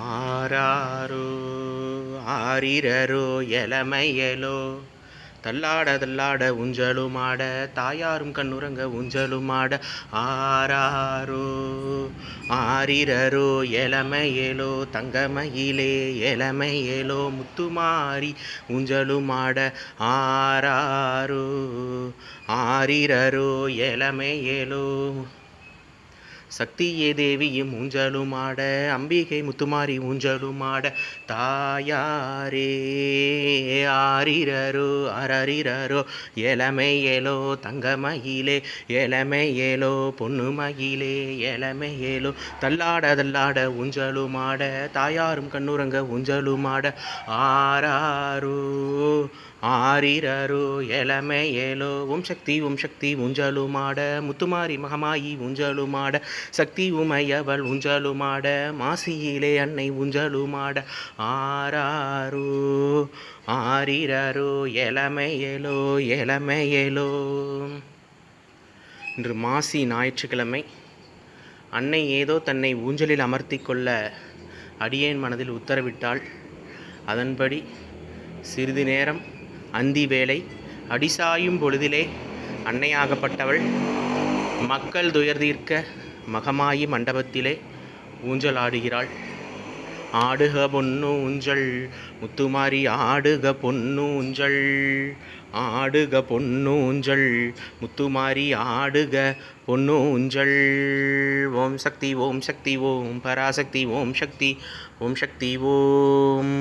ஆராரோ ஆரிரரோ எலமையலோ தள்ளாட தள்ளாட ஊஞ்சலுமாட தாயாரும் கண்ணுறங்க ஊஞ்சலுமாட ஆராரோ ஆரிரரோ எலமையலோ தங்கமயிலே எலமையலோ முத்துமாரி ஊஞ்சலுமாட ஆராரோ ஆரிரரோ எலமையலோ சக்தியே தேவியும் ஊஞ்சலுமாட அம்பிகை முத்துமாரி ஊஞ்சலுமாட தாயாரே ஆரிரரோ அரரிரரோ எலமையேலோ தங்கமயிலே எலமையேலோ பொன்னுமயிலே எலமையேலோ தள்ளாட தள்ளாட ஊஞ்சலுமாட தாயாரும் கண்ணுறங்க ஊஞ்சலுமாட ஆராரோ ஆரிரரோ எலமையேலோ ஓம் சக்தி ஊஞ்சலுமாட முத்துமாரி மகமாயி ஊஞ்சலுமாட சக்தி உமையவள் ஊஞ்சலுமாட மாசியிலே அன்னை ஊஞ்சலுமாட ஆராரோ ஆரிரரோ எலமையேலோ எலமையேலோ. இன்று மாசி ஞாயிற்றுக்கிழமை. அன்னை ஏதோ தன்னை ஊஞ்சலில் அமர்த்தி கொள்ள அடியேன் மனதில் உத்தரவிட்டாள். அதன்படி சிறிது நேரம் அந்தி வேளை அடிசாயும் பொழுதிலே அன்னையாகப்பட்டவள் மக்கள் துயர் தீர்க்க மகமாயி மண்டபத்திலே ஊஞ்சல் ஆடுகிறாள். ஆடுக பொன்னு ஊஞ்சல் முத்துமாரி ஆடுக பொன்னு ஊஞ்சல் ஆடுக பொன்னு ஊஞ்சல் முத்துமாரி ஆடுக பொன்னு ஊஞ்சல். ஓம் சக்தி ஓம் பராசக்தி ஓம் சக்தி ஓம்.